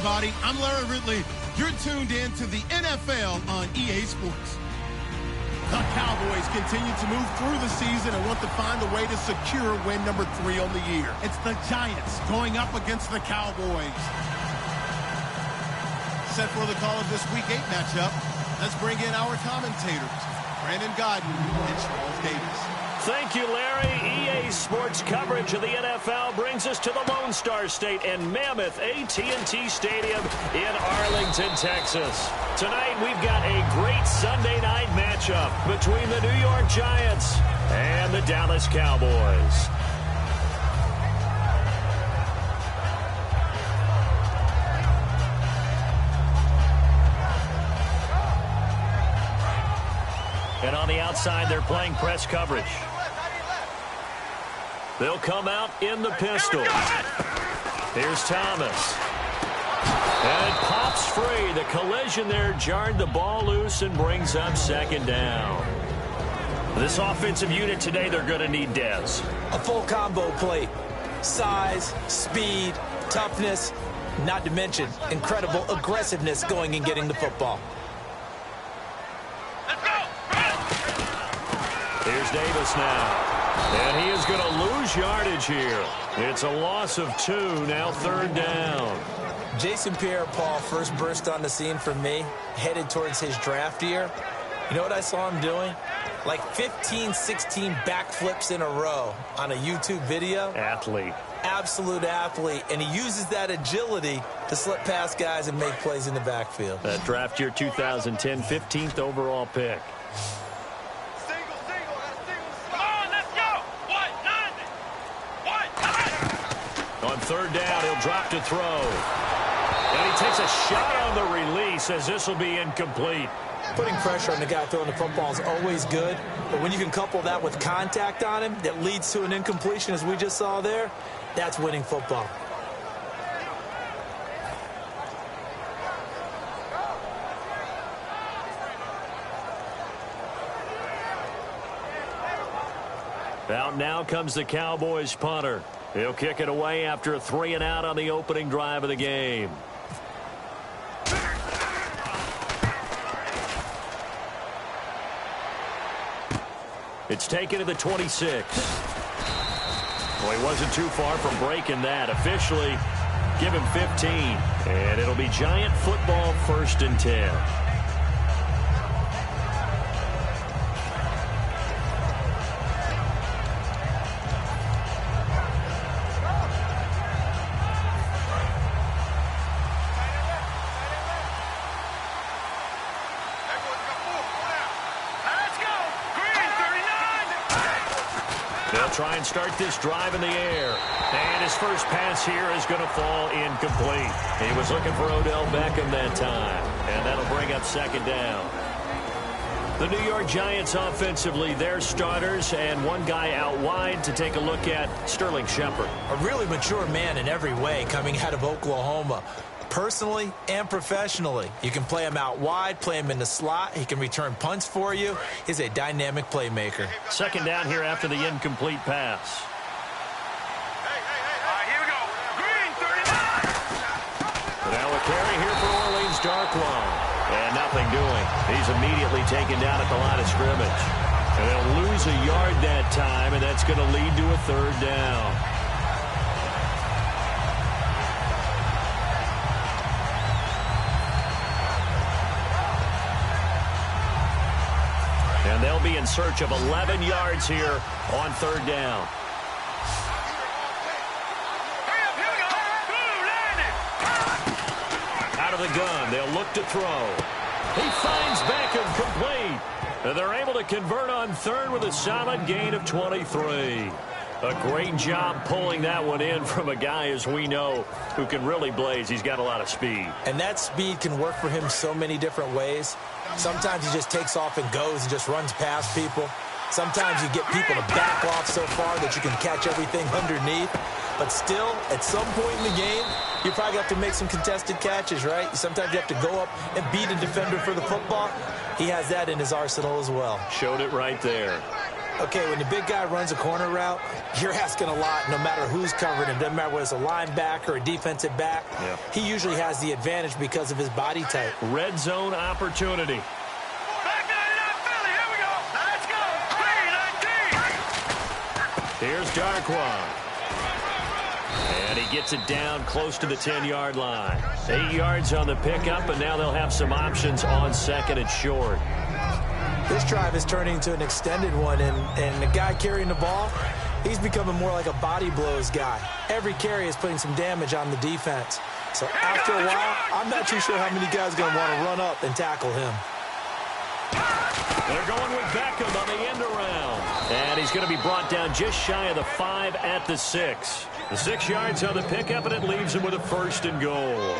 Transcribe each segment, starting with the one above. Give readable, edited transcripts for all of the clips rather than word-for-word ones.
everybody. I'm Larry Ridley. You're tuned in to the NFL on EA Sports. The Cowboys continue to move through the season and want to find a way to secure win number 3 on the year. It's the Giants going up against the Cowboys. Set for the call of this Week 8 matchup. Let's bring in our commentators, Brandon Godden and Charles Davis. Thank you, Larry. EA Sports coverage of the NFL brings us to the Lone Star State and mammoth AT&T Stadium in Arlington, Texas. Tonight, we've got a great Sunday night matchup between the New York Giants and the Dallas Cowboys. And on the outside, they're playing press coverage. They'll come out in the pistol. Here's Thomas. And it pops free. The collision there jarred the ball loose and brings up second down. This offensive unit today, they're going to need Dez. A full combo play. Size, speed, toughness, not to mention incredible aggressiveness going and getting the football. Here's Davis now. And he is going to lose yardage here. It's a loss of 2, now third down. Jason Pierre-Paul first burst on the scene for me, headed towards his draft year. You know what I saw him doing? Like 15, 16 backflips in a row on a YouTube video. Athlete. Absolute athlete. And he uses that agility to slip past guys and make plays in the backfield. That draft year 2010, 15th overall pick. On third down, he'll drop to throw. And he takes a shot on the release as this will be incomplete. Putting pressure on the guy throwing the football is always good, but when you can couple that with contact on him that leads to an incompletion, as we just saw there, that's winning football. Out now comes the Cowboys punter. He'll kick it away after a 3-and-out on the opening drive of the game. It's taken to the 26. Well, he wasn't too far from breaking that. Officially, give him 15. And it'll be Giant football, 1st and 10. Try and start this drive in the air. And his first pass here is going to fall incomplete. He was looking for Odell Beckham that time. And that'll bring up second down. The New York Giants offensively, their starters, and one guy out wide to take a look at, Sterling Shepard. A really mature man in every way coming out of Oklahoma. Personally and professionally. You can play him out wide, play him in the slot. He can return punts for you. He's a dynamic playmaker. Second down here after the incomplete pass. Here we go. Green, 39. Now a carry here for Orleans Darkwan. And nothing doing. He's immediately taken down at the line of scrimmage. And they'll lose a yard that time, and that's going to lead to a third down. And they'll be in search of 11 yards here on third down. Out of the gun, they'll look to throw. He finds Beckham complete. And they're able to convert on third with a solid gain of 23. A great job pulling that one in from a guy, as we know, who can really blaze. He's got a lot of speed. And that speed can work for him so many different ways. Sometimes he just takes off and goes and just runs past people. Sometimes you get people to back off so far that you can catch everything underneath. But still, at some point in the game, you probably have to make some contested catches, right? Sometimes you have to go up and beat a defender for the football. He has that in his arsenal as well. Showed it right there. Okay, when the big guy runs a corner route, you're asking a lot no matter who's covering him. Doesn't matter whether it's a linebacker or a defensive back. Yeah. He usually has the advantage because of his body type. Red zone opportunity. Back 99 Philly. Here we go. Let's go. 3-19. Here's Darkwa. And he gets it down close to the 10-yard line. 8 yards on the pickup, and now they'll have some options on second and short. This drive is turning into an extended one, and the guy carrying the ball, he's becoming more like a body blows guy. Every carry is putting some damage on the defense. So after a while, I'm not too sure how many guys are going to want to run up and tackle him. They're going with Beckham on the end around. And he's going to be brought down just shy of the 5 at the 6. The 6 yards on the pickup, and it leaves him with a 1st and goal.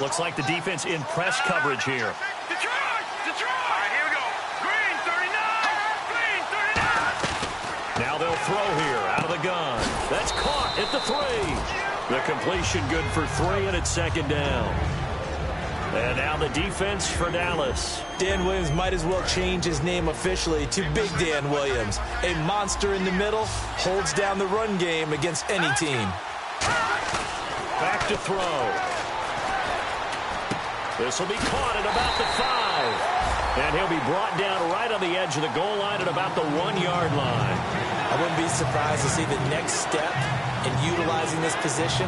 Looks like the defense in press coverage here. Detroit! Detroit! All right, here we go. Green 39. Green 39. Now they'll throw here out of the gun. That's caught at the 3. The completion good for 3, and it's 2nd down. And now the defense for Dallas. Dan Williams might as well change his name officially to Big Dan Williams. A monster in the middle, holds down the run game against any team. Back to throw. This will be caught at about the 5. And he'll be brought down right on the edge of the goal line at about the 1-yard line. I wouldn't be surprised to see the next step in utilizing this position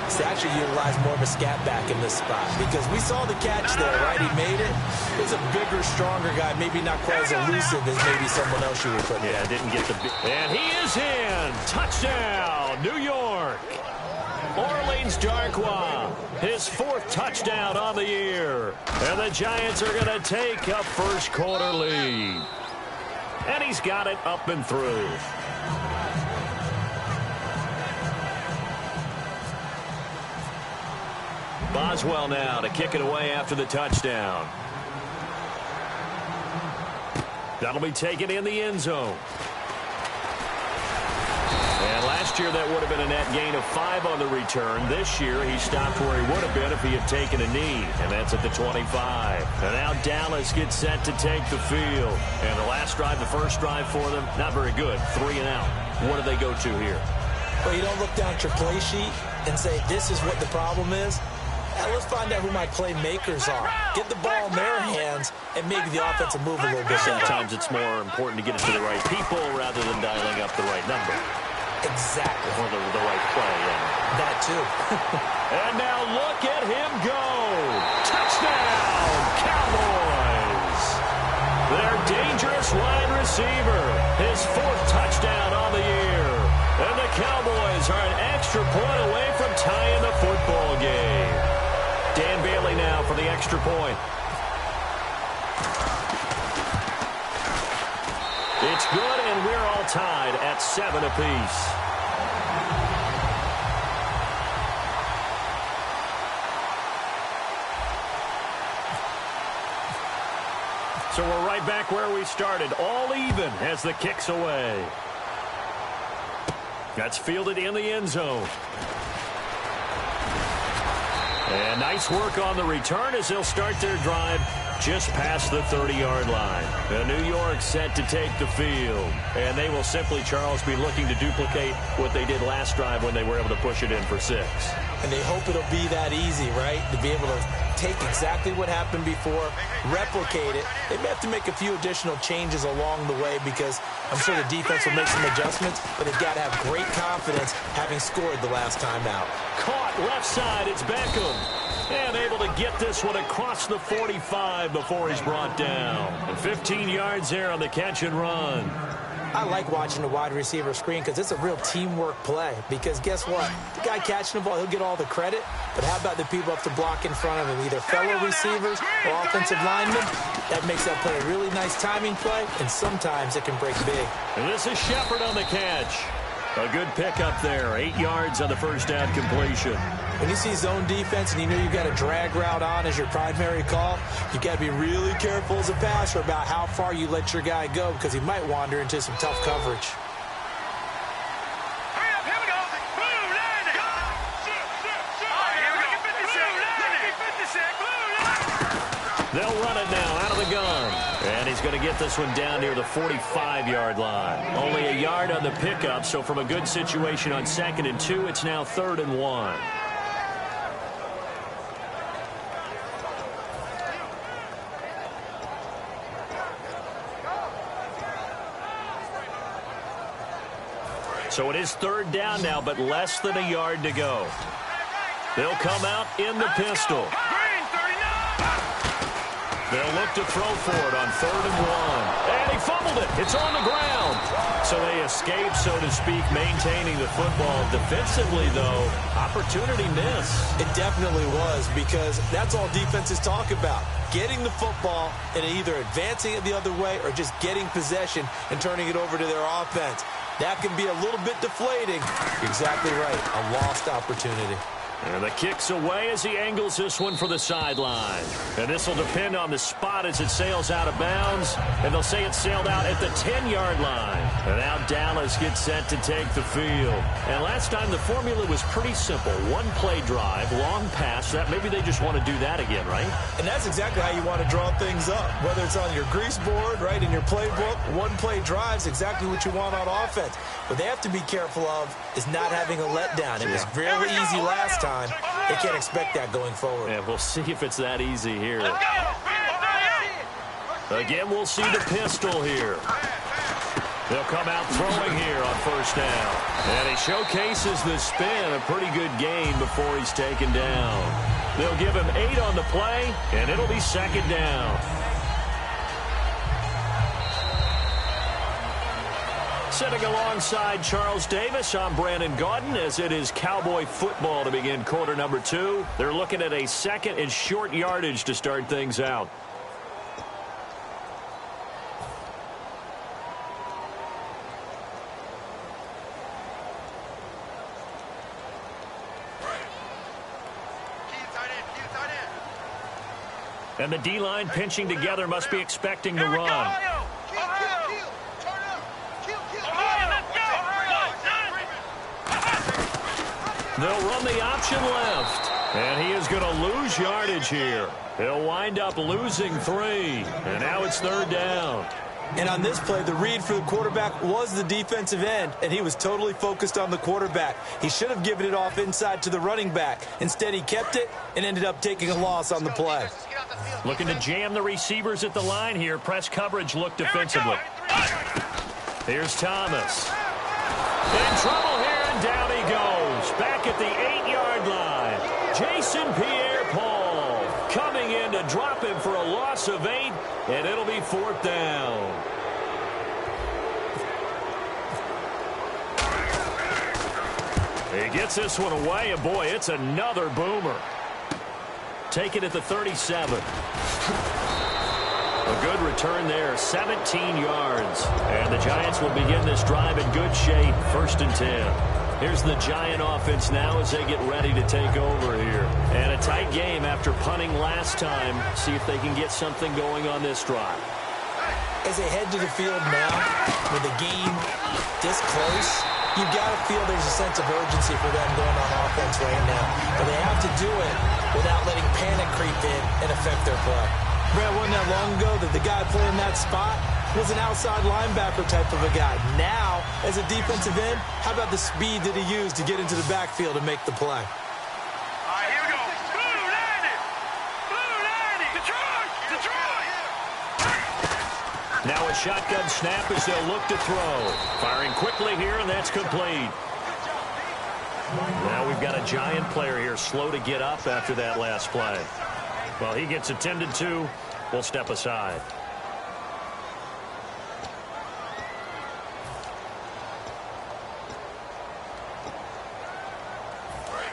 is to actually utilize more of a scat back in this spot. Because we saw the catch there, right? He made it. He was a bigger, stronger guy, maybe not quite as elusive as maybe someone else you would put in. Yeah, didn't get the... And he is in. Touchdown, New York. Orleans Darkwa, his 4th touchdown on the year. And the Giants are going to take a first-quarter lead. And he's got it up and through. Boswell now to kick it away after the touchdown. That'll be taken in the end zone. And last year that would have been a net gain of 5 on the return. This year he stopped where he would have been if he had taken a knee, and that's at the 25. And now Dallas gets set to take the field. And the last drive, the first drive for them, not very good. 3 and out. What do they go to here? Well, you don't look down at your play sheet and say, this is what the problem is. Now, let's find out who my playmakers are. Get the ball in their hands, and maybe the offense will move a little bit better. Sometimes it's more important to get it to the right people rather than dialing up the right number. Exactly. Or the right play, yeah. That, too. And now look at him go. Touchdown, Cowboys. Their dangerous wide receiver. His 4th touchdown on the year. And the Cowboys are an extra point away from tying the football game. Dan Bailey now for the extra point. It's good, and we're all tied at 7 apiece. So we're right back where we started, all even as the kick's away. That's fielded in the end zone. And nice work on the return as they'll start their drive just past the 30-yard line. And New York set to take the field. And they will simply, Charles, be looking to duplicate what they did last drive when they were able to push it in for 6. And they hope it'll be that easy, right? To be able to take exactly what happened before, replicate it. They may have to make a few additional changes along the way because I'm sure the defense will make some adjustments, but they've got to have great confidence having scored the last time out. Caught left side, it's Beckham. And able to get this one across the 45 before he's brought down. And 15 yards there on the catch and run. I like watching the wide receiver screen because it's a real teamwork play. Because guess what? The guy catching the ball, he'll get all the credit. But how about the people up to block in front of him? Either fellow receivers or offensive linemen. That makes that play a really nice timing play. And sometimes it can break big. And this is Shepard on the catch. A good pickup there. 8 yards on the first down completion. When you see zone defense and you know you've got a drag route on as your primary call, you got to be really careful as a passer about how far you let your guy go because he might wander into some tough coverage. Hurry up, here we go. Blue line. All right, here we go. Blue line. They'll run it now out of the gun. And he's going to get this one down near the 45-yard line. Only a yard on the pickup, so from a good situation on 2nd and 2, it's now 3rd and 1. So it is 3rd down now, but less than a yard to go. They'll come out in the pistol. They'll look to throw for it on 3rd and 1. And he fumbled it. It's on the ground. So they escape, so to speak, maintaining the football. Defensively, though, opportunity miss. It definitely was, because that's all defenses talk about. Getting the football and either advancing it the other way or just getting possession and turning it over to their offense. That can be a little bit deflating. You're exactly right. A lost opportunity. And the kick's away as he angles this one for the sideline. And this will depend on the spot as it sails out of bounds. And they'll say it sailed out at the 10-yard line. And now Dallas gets set to take the field. And last time the formula was pretty simple. One-play drive, long pass. That maybe they just want to do that again, right? And that's exactly how you want to draw things up. Whether it's on your grease board, right, in your playbook, one-play drive's exactly what you want on offense. What they have to be careful of is not having a letdown. It was really easy last time. They can't expect that going forward. Yeah, we'll see if it's that easy here. Again, we'll see the pistol here. They'll come out throwing here on 1st down. And he showcases the spin, a pretty good game before he's taken down. They'll give him 8 on the play, and it'll be 2nd down. Sitting alongside Charles Davis, I'm Brandon Gaudin, as it is Cowboy football to begin quarter number 2. They're looking at a 2nd and short yardage to start things out. And the D-line pinching together must be expecting the run. They'll run the option left. And he is going to lose yardage here. He'll wind up losing 3. And now it's 3rd down. And on this play, the read for the quarterback was the defensive end, and he was totally focused on the quarterback. He should have given it off inside to the running back. Instead, he kept it and ended up taking a loss on the play. Looking to jam the receivers at the line here. Press coverage look defensively. Here's Thomas. In trouble here, and down he goes. Back at the 8-yard line. Jason Pierre-Paul coming in to drop him for a loss of 8, and it'll be 4th down. He gets this one away, and boy, it's another boomer. Take it at the 37. A good return there, 17 yards. And the Giants will begin this drive in good shape, 1st and 10. Here's the Giant offense now as they get ready to take over here. And a tight game after punting last time. See if they can get something going on this drive. As they head to the field now, with the game this close, you've got to feel there's a sense of urgency for them going on offense right now. But they have to do it without letting panic creep in and affect their play. Brad, wasn't that long ago that the guy playing that spot was an outside linebacker type of a guy. Now, as a defensive end, how about the speed that he used to get into the backfield and make the play? All right, here we go. Blue 90. Blue 90. Detroit. Detroit. Now a shotgun snap as they'll look to throw. Firing quickly here, and that's complete. Now we've got a Giant player here slow to get up after that last play. Well, he gets attended to. We'll step aside.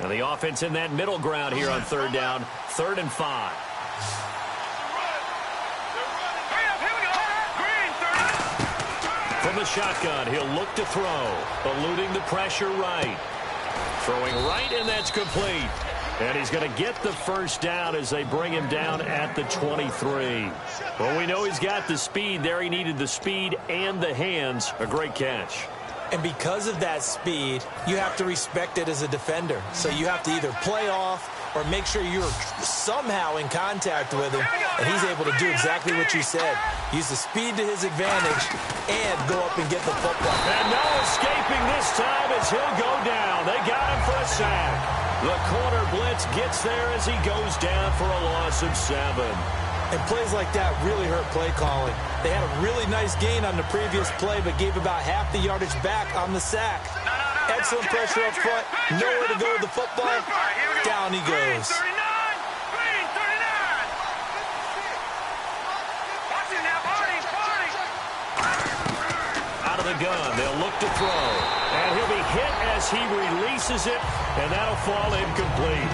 And the offense in that middle ground here on 3rd down. 3rd and 5. From the shotgun, he'll look to throw. Eluding the pressure right. Throwing right, and that's complete. And he's going to get the 1st down as they bring him down at the 23. Well, we know he's got the speed there. He needed the speed and the hands. A great catch. And because of that speed, you have to respect it as a defender. So you have to either play off or make sure you're somehow in contact with him, and he's able to do exactly what you said. Use the speed to his advantage and go up and get the football. And no escaping this time as he'll go down. They got him for a sack. The corner blitz gets there as he goes down for a loss of 7. And plays like that really hurt play calling. They had a really nice gain on the previous play, but gave about half the yardage back on the sack. Excellent pressure up front. Nowhere to go with the football. Down he goes. 39. Watching now, party. Out of the gun, they'll look to throw. And he'll be hit as he releases it, and that'll fall incomplete.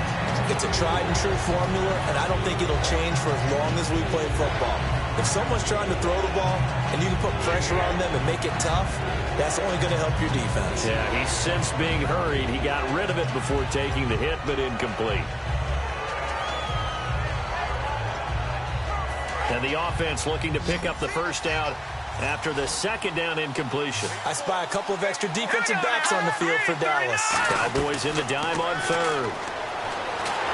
It's a tried and true formula, and I don't think it'll change for as long as we play football. If someone's trying to throw the ball and you can put pressure on them and make it tough, that's only going to help your defense. Yeah, he sensed being hurried. He got rid of it before taking the hit, but incomplete. And the offense looking to pick up the first down after the second down incompletion. I spy a couple of extra defensive backs on the field for Dallas. Cowboys in the dime on third.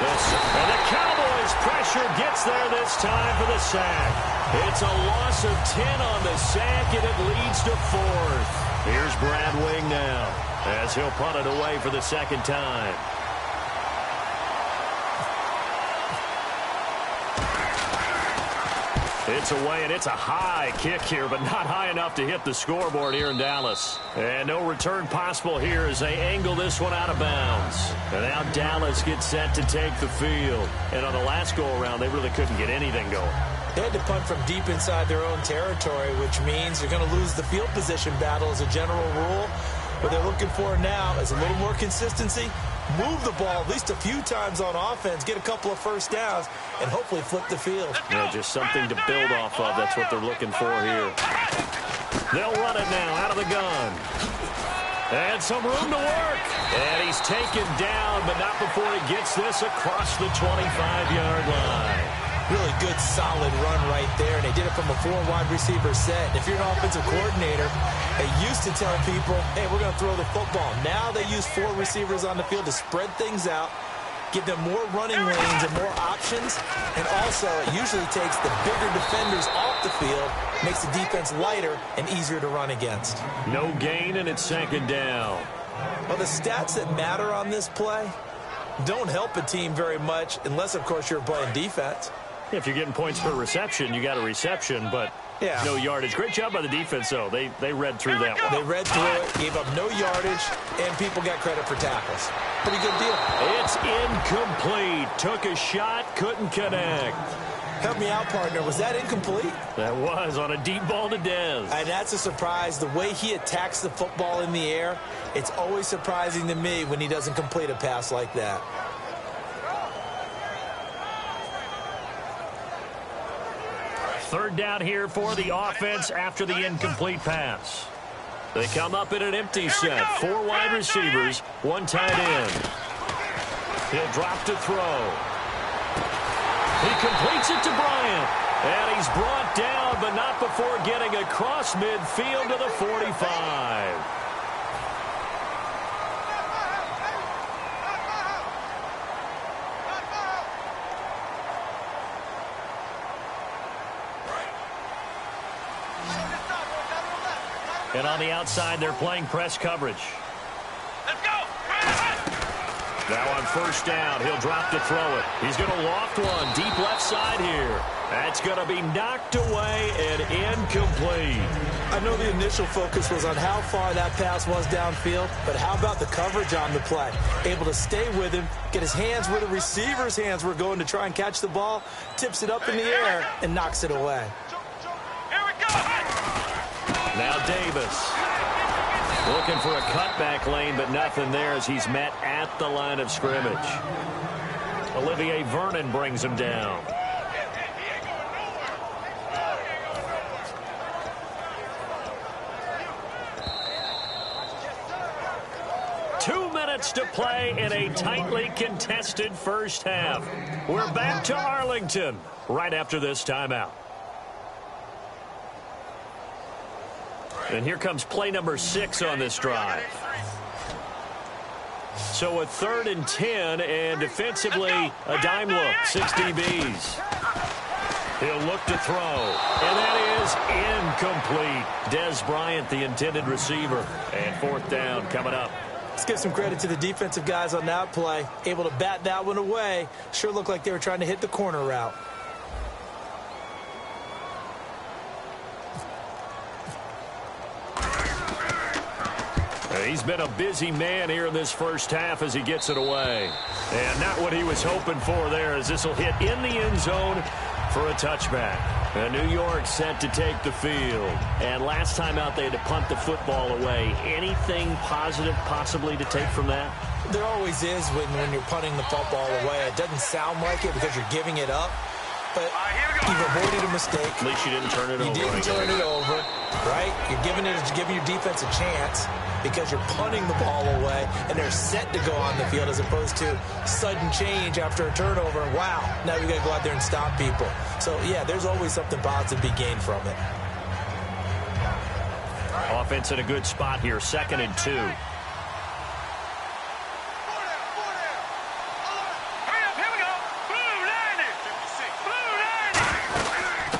And the Cowboys pressure gets there this time for the sack. It's a loss of 10 on the sack, and it leads to 4th. Here's Brad Wing now as he'll punt it away for the second time. It's away, and it's a high kick here, but not high enough to hit the scoreboard here in Dallas. And no return possible here as they angle this one out of bounds. And now Dallas gets set to take the field. And on the last go-around, they really couldn't get anything going. They had to punt from deep inside their own territory, which means you're going to lose the field position battle as a general rule. What they're looking for now is a little more consistency, move the ball at least a few times on offense, get a couple of first downs, and hopefully flip the field. Yeah, just something to build off of. That's what they're looking for here. They'll run it now out of the gun. And some room to work. And he's taken down, but not before he gets this across the 25-yard line. Really good, solid run right there, and they did it from a 4-wide receiver set. And if you're an offensive coordinator, they used to tell people, hey, we're going to throw the football. Now they use 4 receivers on the field to spread things out, give them more running lanes and more options, and also it usually takes the bigger defenders off the field, makes the defense lighter and easier to run against. No gain, and it's second down. Well, the stats that matter on this play don't help a team very much unless, of course, you're playing defense. If you're getting points per reception, you got a reception, but no yardage. Great job by the defense, though. They read through that one. They read through it, gave up no yardage, and people got credit for tackles. Pretty good deal. It's incomplete. Took a shot, couldn't connect. Help me out, partner. Was that incomplete? That was on a deep ball to Dez. And that's a surprise. The way he attacks the football in the air, it's always surprising to me when he doesn't complete a pass like that. Third down here for the offense after the incomplete pass. They come up in an empty set. 4 wide receivers, 1 tight end. He'll drop to throw. He completes it to Bryant. And he's brought down, but not before getting across midfield to the 45. And on the outside, they're playing press coverage. Let's go. Now on first down, he'll drop to throw it. He's going to loft one deep left side here. That's going to be knocked away and incomplete. I know the initial focus was on how far that pass was downfield, but how about the coverage on the play? Able to stay with him, get his hands where the receiver's hands were going to try and catch the ball, tips it up in the air, and knocks it away. Here we go. Now Davis looking for a cutback lane, but nothing there as he's met at the line of scrimmage. Olivier Vernon brings him down. To play in a tightly contested first half. We're back to Arlington right after this timeout. And here comes play number 6 on this drive. So a 3rd and 10, and defensively a dime look, 6 DBs. He'll look to throw, and that is incomplete. Dez Bryant, the intended receiver, and 4th down coming up. Let's give some credit to the defensive guys on that play. Able to bat that one away. Sure looked like they were trying to hit the corner route. He's been a busy man here in this first half as he gets it away. And not what he was hoping for there, as this will hit in the end zone for a touchback. And New York set to take the field. And last time out, they had to punt the football away. Anything positive possibly to take from that? There always is when you're punting the football away. It doesn't sound like it because you're giving it up. But you've avoided a mistake. At least you didn't turn it over. You didn't turn it over, right? You're giving your defense a chance because you're punting the ball away, and they're set to go on the field as opposed to sudden change after a turnover. Wow, now we got to go out there and stop people. So, yeah, there's always something positive to be gained from it. Offense in a good spot here, 2nd and 2.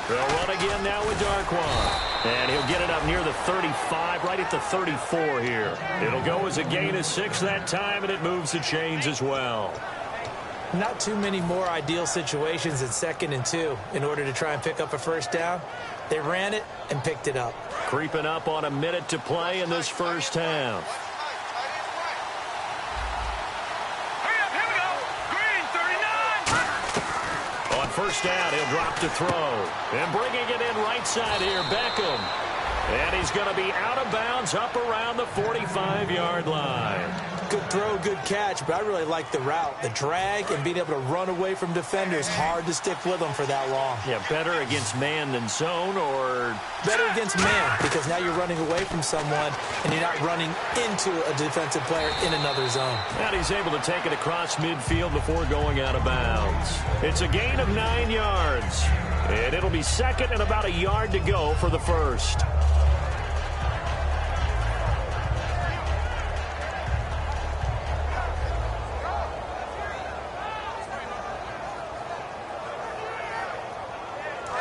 They'll run again now with Darkwan. And he'll get it up near the 35, right at the 34 here. It'll go as a gain of 6 that time, and it moves the chains as well. Not too many more ideal situations at 2nd and 2 in order to try and pick up a first down. They ran it and picked it up. Creeping up on a minute to play in this first half. First down, he'll drop to throw. And bringing it in right side here, Beckham. And he's going to be out of bounds up around the 45-yard line. Good throw, good catch, but I really like the route. The drag and being able to run away from defenders. Hard to stick with them for that long. Yeah, better against man than zone, or? Better against man, because now you're running away from someone and you're not running into a defensive player in another zone. And he's able to take it across midfield before going out of bounds. It's a gain of 9 yards. And it'll be 2nd and about a yard to go for the first.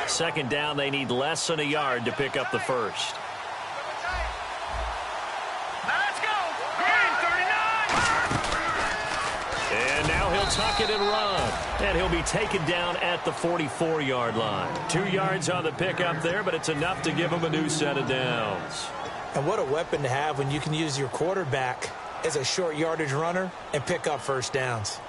Second down, they need less than a yard to pick up the first. Let's go! Green 39! And now he'll tuck it and run. And he'll be taken down at the 44-yard line. 2 yards on the pickup there, but it's enough to give him a new set of downs. And what a weapon to have when you can use your quarterback as a short yardage runner and pick up first downs.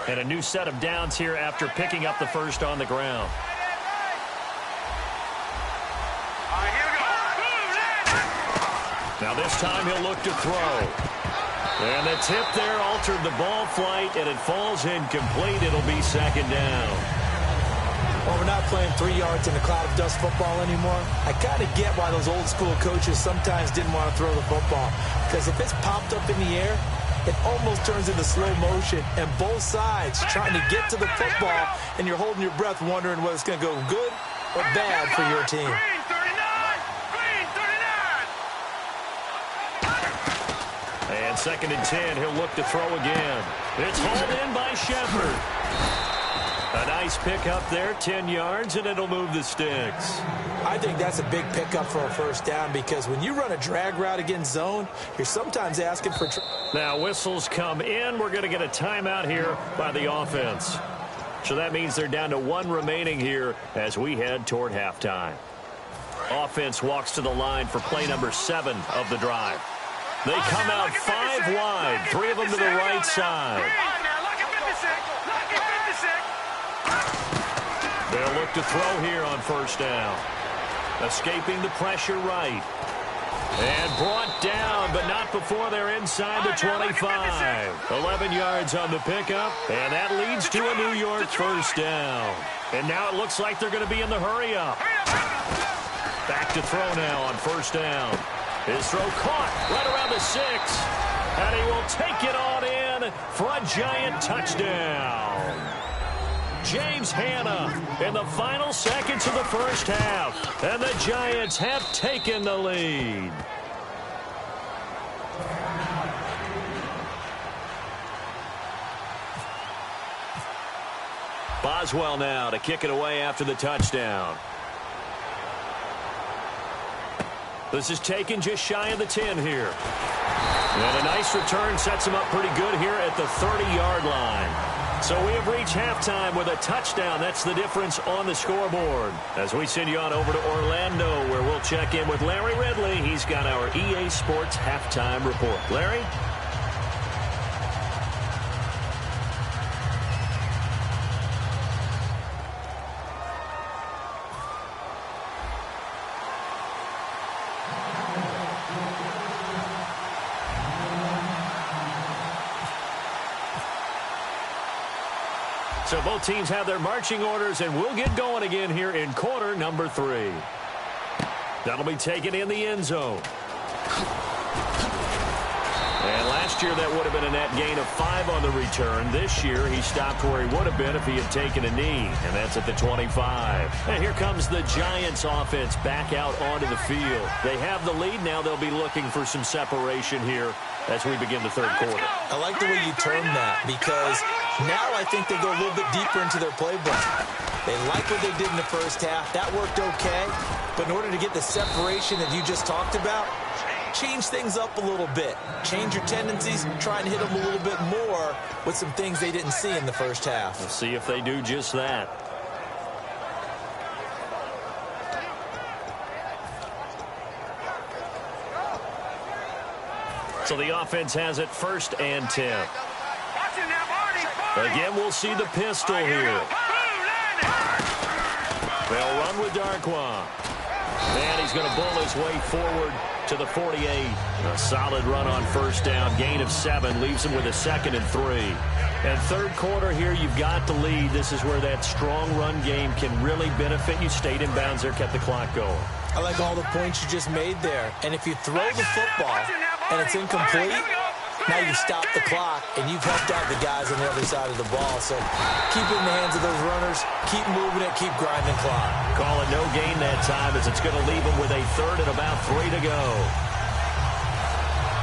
And a new set of downs here after picking up the first on the ground. Now this time he'll look to throw. And the tip there altered the ball flight, and it falls incomplete. It'll be 2nd down. Well, we're not playing 3 yards in a cloud of dust football anymore. I kind of get why those old school coaches sometimes didn't want to throw the football. Because if it's popped up in the air, it almost turns into slow motion, and both sides trying to get to the football, and you're holding your breath wondering whether it's going to go good or bad for your team. Green 39! Green 39! And 2nd and 10, he'll look to throw again. It's hauled in by Shepard. A nice pickup there, 10 yards, and it'll move the sticks. I think that's a big pickup for a first down, because when you run a drag route against zone, you're sometimes asking for... Now whistles come in. We're going to get a timeout here by the offense. So that means they're down to 1 remaining here as we head toward halftime. Offense walks to the line for play number 7 of the drive. They come out 5 wide, 3 of them to the right side. They'll look to throw here on first down. Escaping the pressure right. And brought down, but not before they're inside the 25. 11 yards on the pickup, and that leads to a New York first down. And now it looks like they're going to be in the hurry-up. Back to throw now on first down. His throw caught right around the 6. And he will take it on in for a giant touchdown. James Hanna in the final seconds of the first half. And the Giants have taken the lead. Boswell now to kick it away after the touchdown. This is taken just shy of the 10 here. And a nice return sets him up pretty good here at the 30-yard line. So we have reached halftime with a touchdown. That's the difference on the scoreboard. As we send you on over to Orlando, where we'll check in with Larry Ridley. He's got our EA Sports halftime report. Larry? So both teams have their marching orders, and we'll get going again here in quarter number 3. That'll be taken in the end zone. And last year that would have been a net gain of 5 on the return. This year he stopped where he would have been if he had taken a knee, and that's at the 25. And here comes the Giants offense back out onto the field. They have the lead. Now they'll be looking for some separation here as we begin the third quarter. I like the way you term that, because now I think they go a little bit deeper into their playbook. They like what they did in the first half. That worked okay. But in order to get the separation that you just talked about, change things up a little bit. Change your tendencies. Try and hit them a little bit more with some things they didn't see in the first half. We'll see if they do just that. So the offense has it 1st and 10. Again, we'll see the pistol here. They'll run with Darkwa. And he's going to bull his way forward to the 48. A solid run on 1st down. Gain of 7 leaves him with a 2nd and 3. And third quarter here, you've got the lead. This is where that strong run game can really benefit you. Stayed in bounds there, kept the clock going. I like all the points you just made there. And if you throw the football and it's incomplete, now you stop the clock, and you've helped out the guys on the other side of the ball. So keep it in the hands of those runners. Keep moving it. Keep grinding the clock. Call it no gain that time, as it's going to leave them with a 3rd and about 3 to go.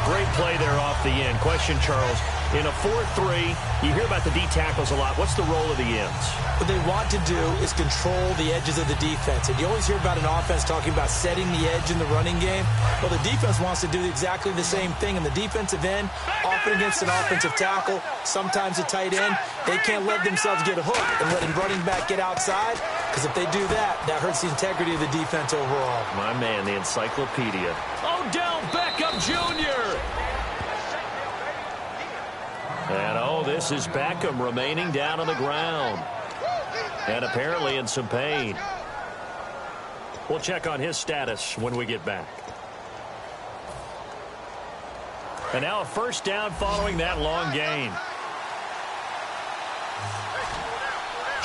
Great play there off the end. Question, Charles. In a 4-3, you hear about the D tackles a lot. What's the role of the ends? What they want to do is control the edges of the defense. And you always hear about an offense talking about setting the edge in the running game. Well, the defense wants to do exactly the same thing. And the defensive end, often against an offensive tackle, sometimes a tight end, they can't let themselves get hooked and let a running back get outside. Because if they do that, that hurts the integrity of the defense overall. My man, the encyclopedia. Odell Beckham Jr. And, this is Beckham remaining down on the ground. And apparently in some pain. We'll check on his status when we get back. And now a 1st down following that long gain.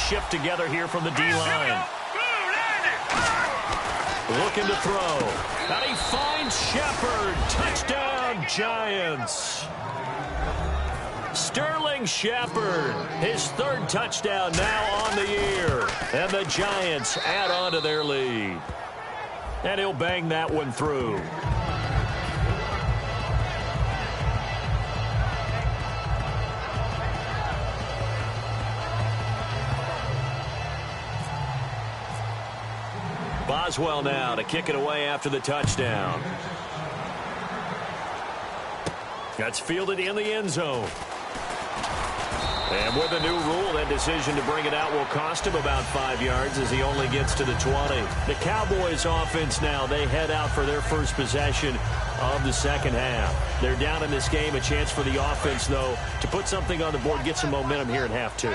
Shift together here from the D-line. Looking to throw. And he finds Shepard. Touchdown, Giants. Sterling Shepard, his 3rd touchdown now on the year. And the Giants add on to their lead. And he'll bang that one through. Boswell now to kick it away after the touchdown. That's fielded in the end zone. And with a new rule, that decision to bring it out will cost him about 5 yards as he only gets to the 20. The Cowboys offense now, they head out for their first possession of the second half. They're down in this game. A chance for the offense, though, to put something on the board, get some momentum here in half 2.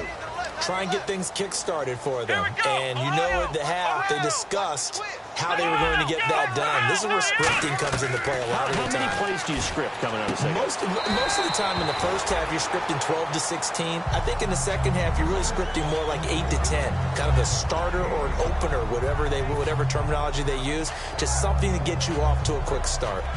Try and get things kick-started for them. And you know at the half, they discussed how they were going to get that done. This is where scripting comes into play a lot of the time. How many plays do you script coming out of the second? Most of the time in the first half, you're scripting 12 to 16. I think in the second half, you're really scripting more like 8 to 10. Kind of a starter or an opener, whatever terminology they use. Just something to get you off to a quick start.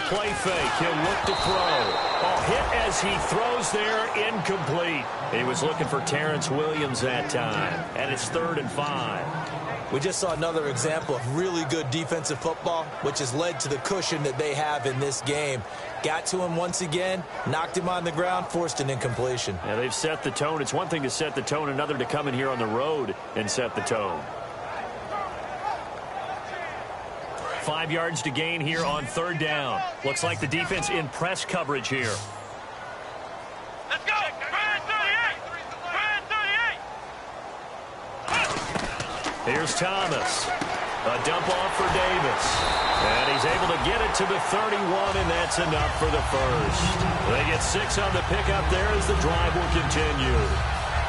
play fake. He'll look to throw. Oh, hit as he throws there, incomplete. He was looking for Terrence Williams that time, and it's 3rd and 5. We just saw another example of really good defensive football, which has led to the cushion that they have in this game. Got to him once again, knocked him on the ground, forced an incompletion. Yeah, they've set the tone. It's one thing to set the tone, another to come in here on the road and set the tone. 5 yards to gain here on 3rd down. Looks like the defense in press coverage here. Let's go! 38! Here's Thomas. A dump off for Davis. And he's able to get it to the 31, and that's enough for the first. They get 6 on the pickup there as the drive will continue.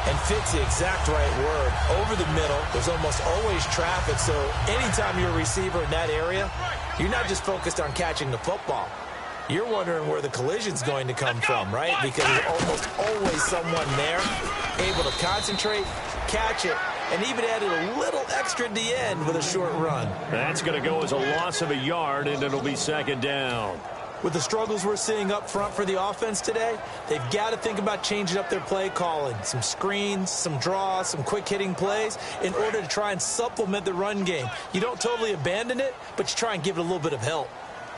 And fit's the exact right word. Over the middle, there's almost always traffic, so anytime you're a receiver in that area, you're not just focused on catching the football. You're wondering where the collision's going to come from, right? Because there's almost always someone there able to concentrate, catch it, and even added a little extra at the end with a short run. That's going to go as a loss of a yard, and it'll be 2nd down. With the struggles we're seeing up front for the offense today, they've got to think about changing up their play calling. Some screens, some draws, some quick-hitting plays in order to try and supplement the run game. You don't totally abandon it, but you try and give it a little bit of help.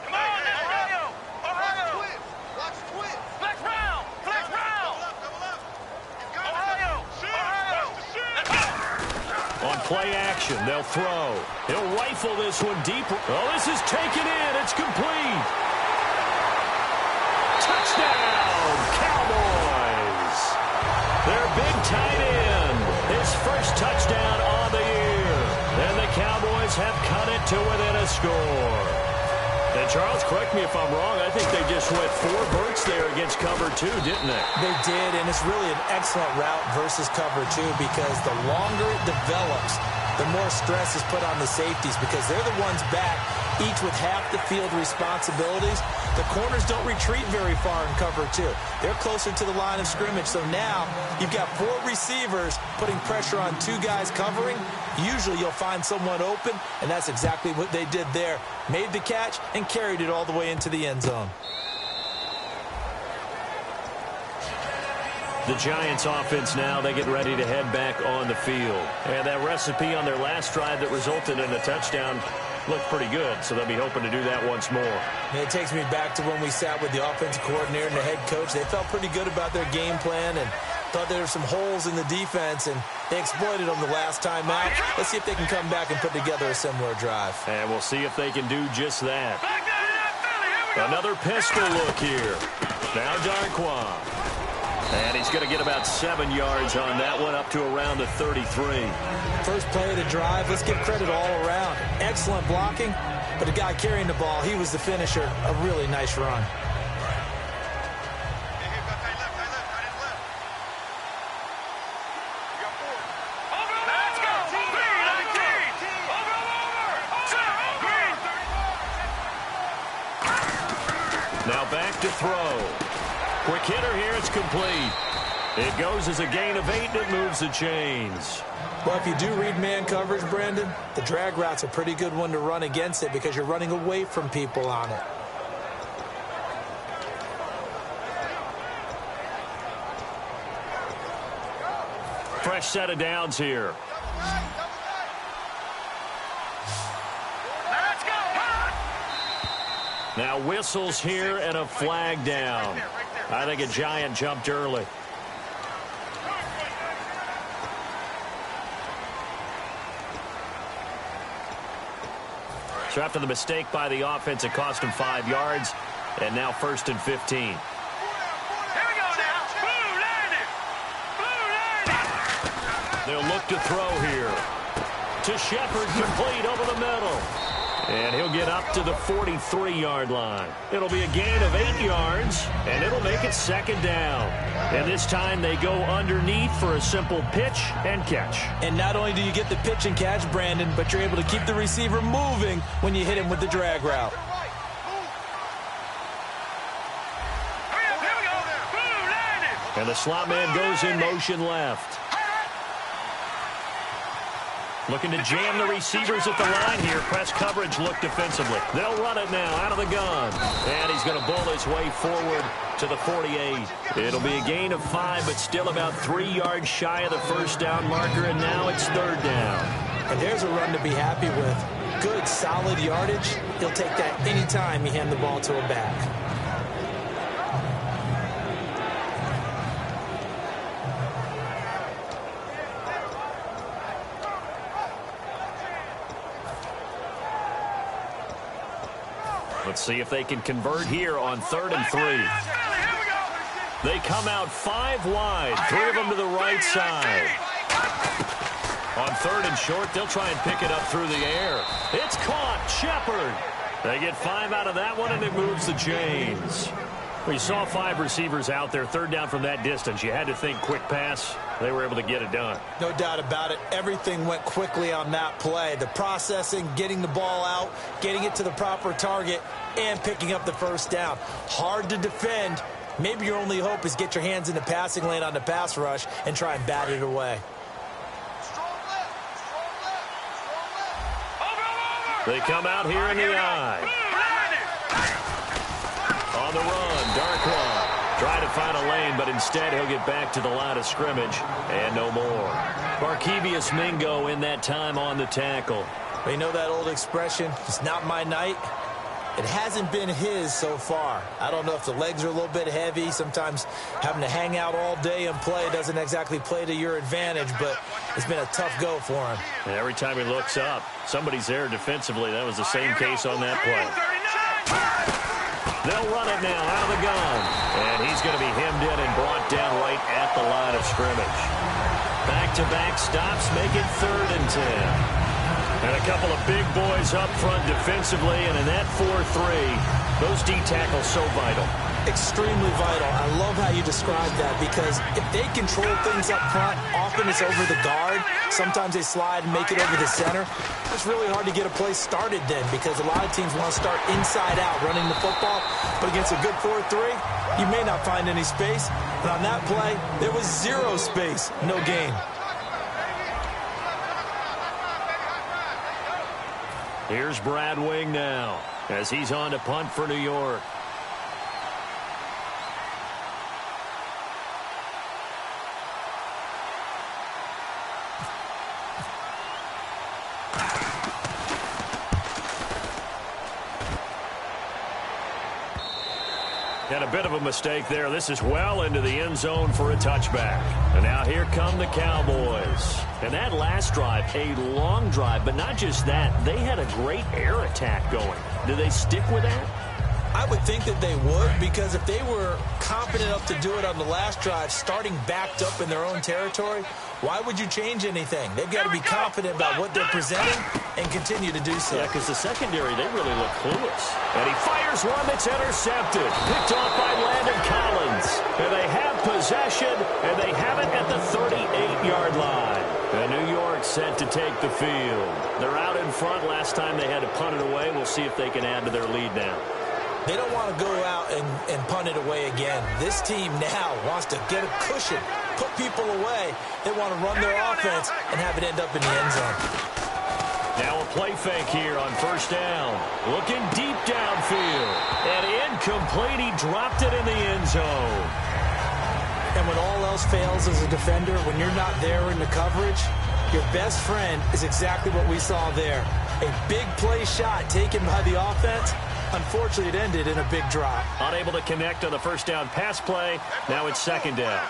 Come on, Ohio! Ohio! Watch twist! Flex round! Flex round! Ohio! Ohio! On play action, they'll throw. He'll rifle this one deep. Oh, this is taken in. It's complete. Touchdown, Cowboys. Their big tight end. His first touchdown on the year. And the Cowboys have cut it to within a score. And Charles, correct me if I'm wrong, I think they just went 4 verts there against cover 2, didn't they? They did, and it's really an excellent route versus cover 2 because the longer it develops, the more stress is put on the safeties because they're the ones back, each with half the field responsibilities. The corners don't retreat very far in cover 2. They're closer to the line of scrimmage. So now you've got 4 receivers putting pressure on 2 guys covering. Usually you'll find someone open, and that's exactly what they did there. Made the catch and carried it all the way into the end zone. The Giants offense now, they get ready to head back on the field. And that recipe on their last drive that resulted in a touchdown looked pretty good, so they'll be hoping to do that once more. And it takes me back to when we sat with the offensive coordinator and the head coach. They felt pretty good about their game plan and thought there were some holes in the defense, and they exploited them the last time out. Let's see if they can come back and put together a similar drive. And we'll see if they can do just that. Another pistol look here. Now Darquan. And he's going to get about 7 yards on that one, up to around the 33. First play of the drive, let's give credit all around. Excellent blocking, but the guy carrying the ball, he was the finisher. A really nice run. Now back to throw. Quick hitter here, it's complete. It goes as a gain of 8, and it moves the chains. Well, if you do read man coverage, Brandon, the drag route's a pretty good one to run against it because you're running away from people on it. Fresh set of downs here. Now whistles here and a flag down. I think a Giant jumped early. So after the mistake by the offense, it cost him 5 yards, and now 1st and 15. Here we go now. Blue landed. Blue landed. They'll look to throw here. To Shepard, complete over the middle. And he'll get up to the 43-yard line. It'll be a gain of 8 yards, and it'll make it 2nd down. And this time they go underneath for a simple pitch and catch. And not only do you get the pitch and catch, Brandon, but you're able to keep the receiver moving when you hit him with the drag route. Here we go. Blue landed. And the slot man goes in motion left. Looking to jam the receivers at the line here. Press coverage look defensively. They'll run it now out of the gun. And he's going to bull his way forward to the 48. It'll be a gain of 5, but still about 3 yards shy of the first down marker, and now it's third down. And there's a run to be happy with. Good, solid yardage. He'll take that anytime you hand the ball to a back. Let's see if they can convert here on 3rd and 3. They come out 5 wide, 3 of them to the right side. On 3rd and short, they'll try and pick it up through the air. It's caught. Shepard. They get 5 out of that one, and it moves the chains. We saw 5 receivers out there. 3rd down from that distance. You had to think quick pass. They were able to get it done. No doubt about it. Everything went quickly on that play. The processing, getting the ball out, getting it to the proper target, and picking up the first down. Hard to defend. Maybe your only hope is get your hands in the passing lane on the pass rush and try and bat it away. They come out here in the eye. On the run, Darkwa. Try to find a lane, but instead he'll get back to the line of scrimmage, and no more. Barkevius Mingo in that time on the tackle. You know that old expression, it's not my night? It hasn't been his so far. I don't know if the legs are a little bit heavy. Sometimes having to hang out all day and play doesn't exactly play to your advantage, but it's been a tough go for him. And every time he looks up, somebody's there defensively. That was the same case on that play. They'll run it now out of the gun. And he's going to be hemmed in and brought down right at the line of scrimmage. Back-to-back stops make it 3rd and 10. And a couple of big boys up front defensively, and in that 4-3, those D tackles so vital. Extremely vital. I love how you describe that, because if they control things up front, often it's over the guard. Sometimes they slide and make it over the center. It's really hard to get a play started then, because a lot of teams want to start inside out running the football. But against a good 4-3, you may not find any space. But on that play, there was 0 space, no gain. Here's Brad Wing now as he's on to punt for New York. And a bit of a mistake there. This is well into the end zone for a touchback. And now here come the Cowboys. And that last drive, a long drive, but not just that. They had a great air attack going. Do they stick with that? I would think that they would, because if they were confident enough to do it on the last drive, starting backed up in their own territory, why would you change anything? They've got to be confident about what they're presenting and continue to do so. Yeah, because the secondary, they really look clueless. And he fires one that's intercepted. Picked off by Landon Collins. And they have possession, and they have it at the 38-yard line. And New York set to take the field. They're out in front. Last time they had to punt it away. We'll see if they can add to their lead now. They don't want to go out and punt it away again. This team now wants to get a cushion, put people away. They want to run their offense and have it end up in the end zone. Now a play fake here on first down. Looking deep downfield. And incomplete. He dropped it in the end zone. And when all else fails as a defender, when you're not there in the coverage, your best friend is exactly what we saw there. A big play shot taken by the offense. Unfortunately, it ended in a big drop. Unable to connect on the first down pass play. Now it's second down.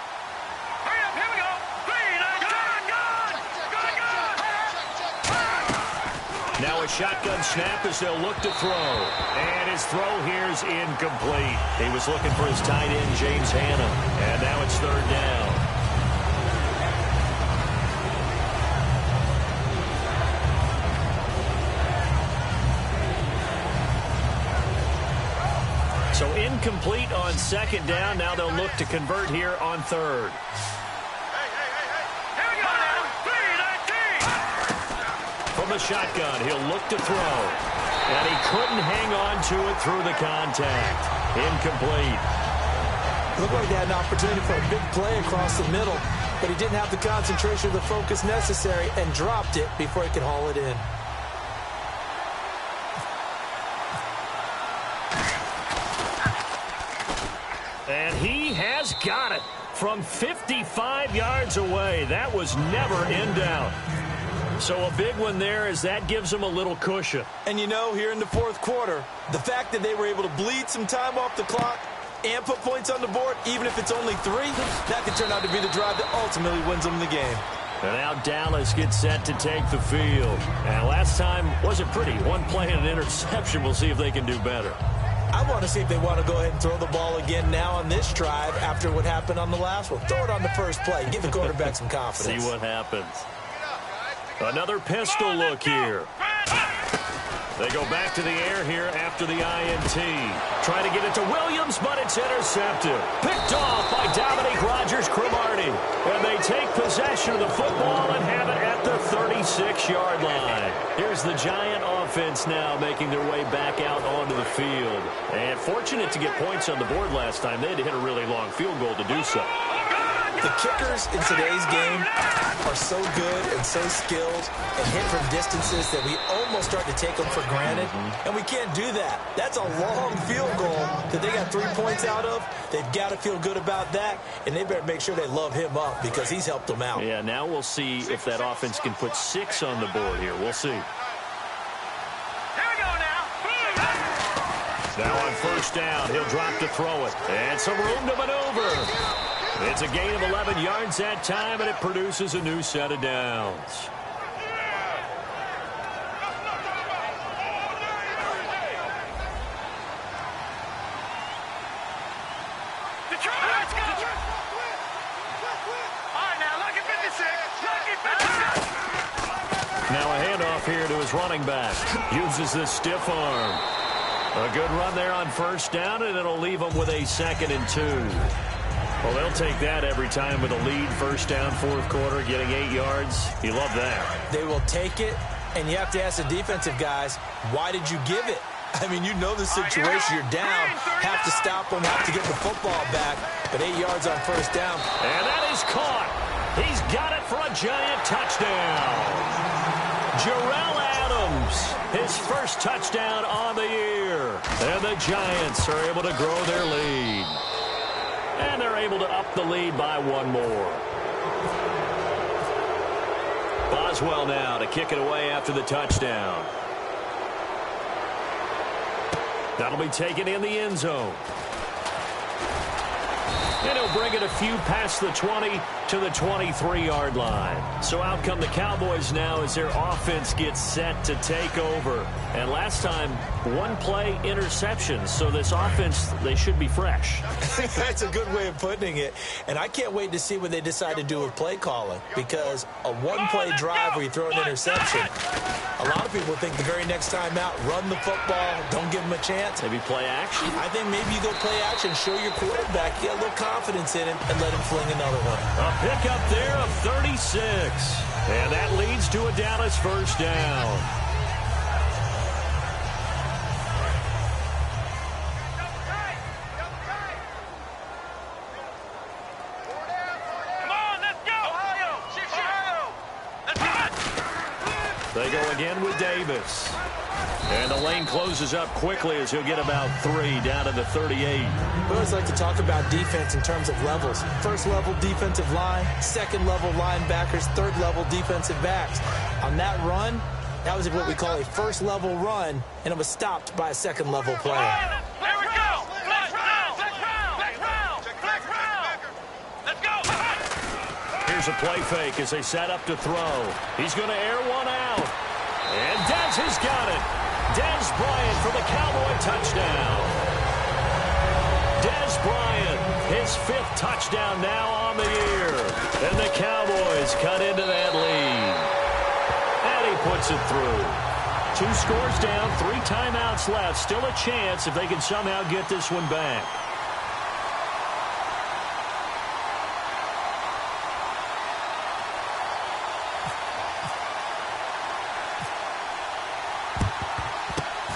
Now a shotgun snap as they'll look to throw. And his throw here is incomplete. He was looking for his tight end, James Hannah. And now it's third down. So incomplete on second down. Now they'll look to convert here on third. From the shotgun, he'll look to throw. And he couldn't hang on to it through the contact. Incomplete. Looked like they had an opportunity for a big play across the middle. but he didn't have the concentration or the focus necessary and dropped it before he could haul it in. And he has got it from 55 yards away. That was never in doubt. So a big one there as that gives them a little cushion. And you know, here in the fourth quarter, the fact that they were able to bleed some time off the clock and put points on the board, even if it's only 3, that could turn out to be the drive that ultimately wins them the game. And now Dallas gets set to take the field. And last time wasn't pretty. One play and an interception. We'll see if they can do better. I want to see if they want to go ahead and throw the ball again now on this drive after what happened on the last one. Throw it on the first play. Give the quarterback some confidence. See what happens. Another pistol look here. They go back to the air here after the INT. Trying to get it to Williams, but it's intercepted. Picked off by Dominique Rodgers-Cromartie. And they take possession of the football and have it at the 36-yard line. Here's the Giant offense now making their way back out onto the field. And fortunate to get points on the board last time. They had to hit a really long field goal to do so. The kickers in today's game are so good and so skilled and hit from distances that we almost start to take them for granted. And we can't do that. That's a long field goal that they got 3 points out of. They've got to feel good about that, and they better make sure they love him up because he's helped them out. Yeah, now we'll see if that offense can put 6 on the board here. We'll see. Here we go now. Now on first down, he'll drop to throw it. And some room to maneuver. It's a gain of 11 yards that time, and it produces a new set of downs. Let's go. All right, now, lucky 56. Lucky 56. Now a handoff here to his running back. Uses this stiff arm. A good run there on first down, and it'll leave him with a 2nd and 2. Well, they'll take that every time with a lead, first down, fourth quarter, getting 8 yards. You love that. They will take it, and you have to ask the defensive guys, why did you give it? I mean, you know the situation. You're down, have to stop them, have to get the football back, but 8 yards on first down. And that is caught. He's got it for a Giant touchdown. Jarrell Adams, his first touchdown on the year. And the Giants are able to grow their lead. And they're able to up the lead by 1 more. Boswell now to kick it away after the touchdown. That'll be taken in the end zone. And he'll bring it a few past the 20 to the 23-yard line. So out come the Cowboys now as their offense gets set to take over. And last time, 1 play interception. So this offense, they should be fresh. That's a good way of putting it. And I can't wait to see what they decide to do with play calling, because a 1-play drive where you throw an interception, a lot of people think the very next time out, run the football, don't give them a chance. Maybe play action? I think maybe you go play action, show your quarterback, get a little confidence in him, and let him fling another one. A pickup there of 36. And that leads to a Dallas first down. Come on, let's go. Ohio. Let's go. They go again with Davis. And the lane closes up quickly as he'll get about 3 down to the 38. We always like to talk about defense in terms of levels. First level defensive line, second level linebackers, third level defensive backs. On that run, that was what we call a first level run, and it was stopped by a second level player. There we go. Flex round. Flex round. Let's go. Here's a play fake as they set up to throw. He's going to air one out. And Dez has got it. Dez Bryant for the Cowboy touchdown. Dez Bryant, his 5th touchdown now on the year. And the Cowboys cut into that lead. And he puts it through. 2 scores down, 3 timeouts left. Still a chance if they can somehow get this one back.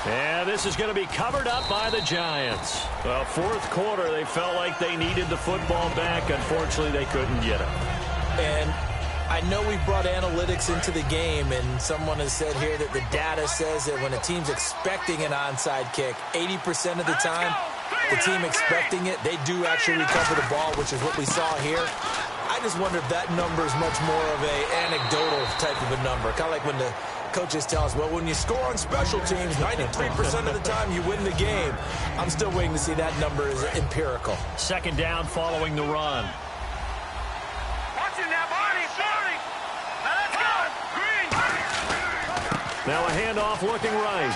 And this is going to be covered up by the Giants. Well, fourth quarter, they felt like they needed the football back. Unfortunately, they couldn't get it. And I know we brought analytics into the game, and someone has said here that the data says that when a team's expecting an onside kick, 80% of the time, the team expecting it, they do actually recover the ball, which is what we saw here. I just wonder if that number is much more of a anecdotal type of a number, kind of like when the coaches tell us, well, when you score on special teams, 93% of the time you win the game. I'm still waiting to see that number is empirical. Second down following the run. Watch it now, Barney. Now let's go. Green. Now a handoff looking right.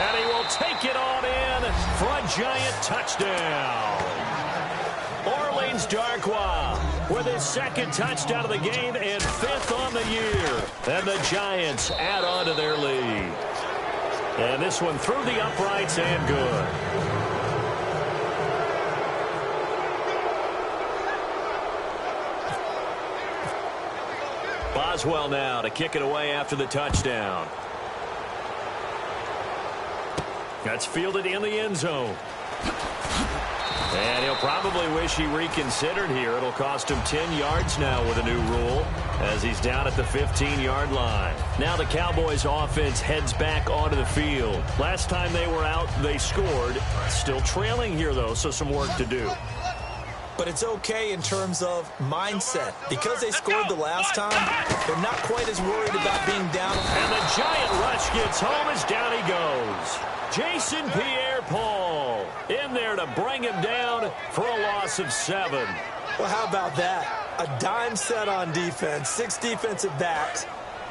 And he will take it on in for a giant touchdown. Orleans Darkwa with his second touchdown of the game and 5th on the year. And the Giants add on to their lead. And this one through the uprights and good. Boswell now to kick it away after the touchdown. That's fielded in the end zone. And he'll probably wish he reconsidered here. It'll cost him 10 yards now with a new rule as he's down at the 15-yard line. Now the Cowboys offense heads back onto the field. Last time they were out, they scored. Still trailing here, though, so some work to do. But it's okay in terms of mindset. Because they scored the last time, they're not quite as worried about being down. And the giant rush gets home as down he goes. Jason Pierre-Paul in there to bring him down for a loss of 7. Well, how about that? A dime set on defense, 6 defensive backs.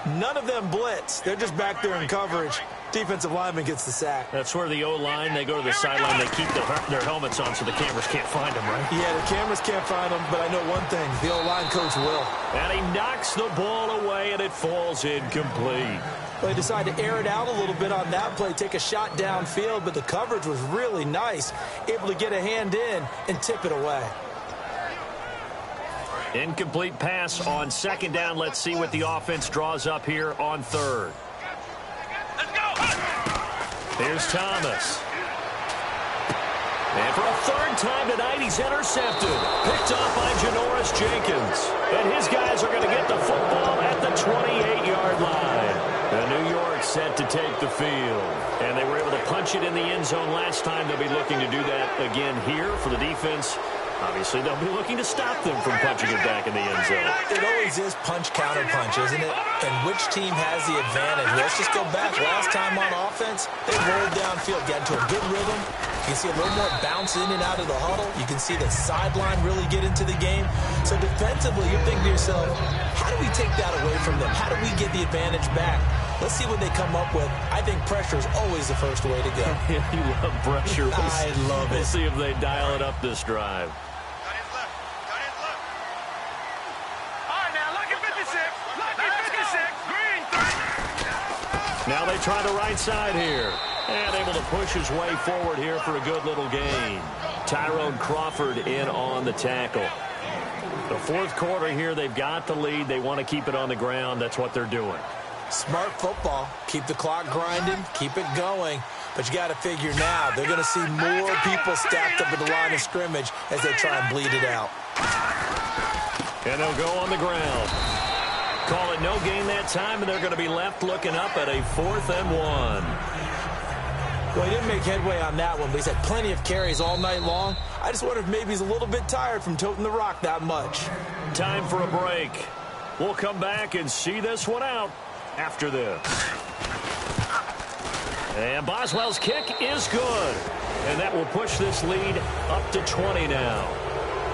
None of them blitz. They're just back there in coverage. Defensive lineman gets the sack. That's where the O-line, they go to the sideline, they keep their helmets on so the cameras can't find them, right? Yeah, the cameras can't find them, but I know one thing. The O-line coach will. And he knocks the ball away, and it falls incomplete. Well, he decided to air it out a little bit on that play, take a shot downfield, but the coverage was really nice. Able to get a hand in and tip it away. Incomplete pass on second down. Let's see what the offense draws up here on third. Here's Thomas. And for a third time tonight, he's intercepted. Picked off by Janoris Jenkins. And his guys are going to get the football at the 28-yard line. And New York set to take the field. And they were able to punch it in the end zone last time. They'll be looking to do that again here for the defense. Obviously, they'll be looking to stop them from punching it back in the end zone. It always is punch-counter-punch, isn't it? And which team has the advantage? Let's just go back. Last time on offense, they rolled downfield, got into a good rhythm. You can see a little more bounce in and out of the huddle. You can see the sideline really get into the game. So defensively, you're thinking to yourself, how do we take that away from them? How do we get the advantage back? Let's see what they come up with. I think pressure is always the first way to go. You love pressure. I love it. We'll see if they dial it up this drive. Now they try the right side here. And able to push his way forward here for a good little gain. Tyrone Crawford in on the tackle. The fourth quarter here, they've got the lead. They want to keep it on the ground. That's what they're doing. Smart football. Keep the clock grinding. Keep it going. But you got to figure now, they're going to see more people stacked up at the line of scrimmage as they try and bleed it out. And they'll go on the ground. Call it no gain that time, and they're going to be left looking up at a 4th and 1. Well, he didn't make headway on that one, but he's had plenty of carries all night long. I just wonder if maybe he's a little bit tired from toting the rock that much. Time for a break. We'll come back and see this one out after this. And Boswell's kick is good. And that will push this lead up to 20 now.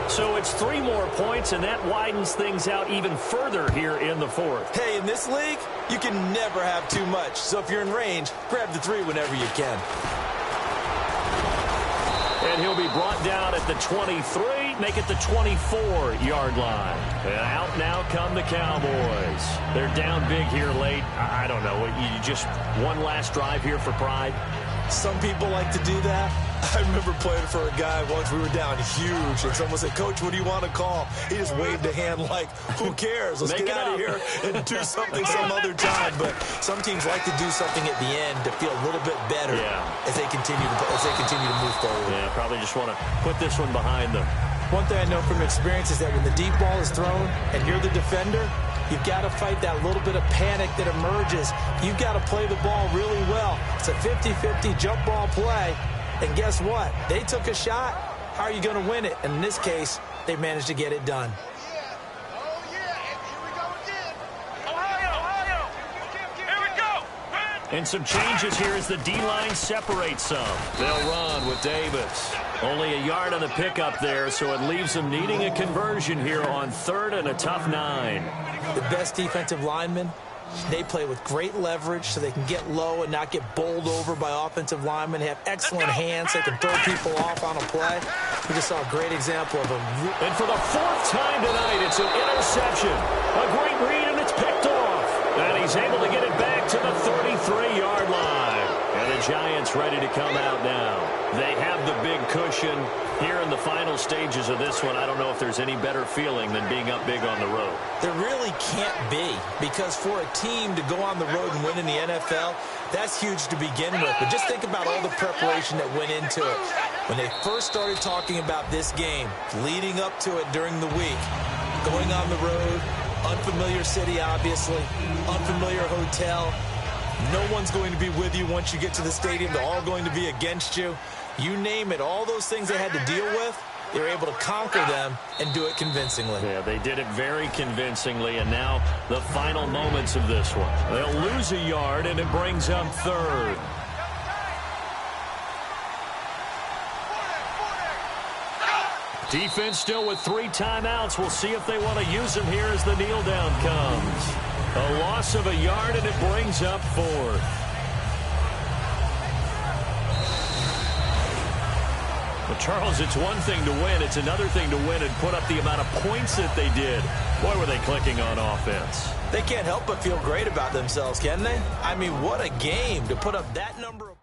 So it's 3 more points, and that widens things out even further here in the 4th. Hey, in this league, you can never have too much. So if you're in range, grab the 3 whenever you can. And he'll be brought down at the 23, make it the 24-yard line. And out now come the Cowboys. They're down big here late. I don't know. You just one last drive here for pride? Some people like to do that. I remember playing for a guy once. We were down huge, and someone said, "Coach, what do you want to call?" He just waved a hand like, "Who cares? Let's get out of here and do something some other time." But some teams like to do something at the end to feel a little bit better as they continue to move forward. Yeah, probably just want to put this one behind them. One thing I know from experience is that when the deep ball is thrown and you're the defender, you've got to fight that little bit of panic that emerges. You've got to play the ball really well. It's a 50-50 jump ball play. And guess what? They took a shot. How are you going to win it? And in this case, they managed to get it done. And some changes here as the D-line separates some. They'll run with Davis. Only a yard on the pickup there, so it leaves them needing a conversion here on 3rd and a tough 9. The best defensive linemen, they play with great leverage so they can get low and not get bowled over by offensive linemen. They have excellent hands. They can throw people off on a play. We just saw a great example of them. And for the 4th time tonight, it's an interception. A great read, and it's picked off. And he's able to get it back to the 33-yard line. And the Giants ready to come out now. They have the big cushion here in the final stages of this one. I don't know if there's any better feeling than being up big on the road. There really can't be, because for a team to go on the road and win in the NFL, that's huge to begin with. But just think about all the preparation that went into it. When they first started talking about this game, leading up to it during the week, going on the road, unfamiliar city, obviously, unfamiliar hotel. No one's going to be with you once you get to the stadium. They're all going to be against you. You name it, all those things they had to deal with, they were able to conquer them and do it convincingly. Yeah, they did it very convincingly, and now the final moments of this one. They'll lose a yard, and it brings up 3rd. Defense still with 3 timeouts. We'll see if they want to use them here as the kneel down comes. A loss of a yard, and it brings up 4th. Well, Charles, it's one thing to win. It's another thing to win and put up the amount of points that they did. Boy, were they clicking on offense. They can't help but feel great about themselves, can they? I mean, what a game to put up that number of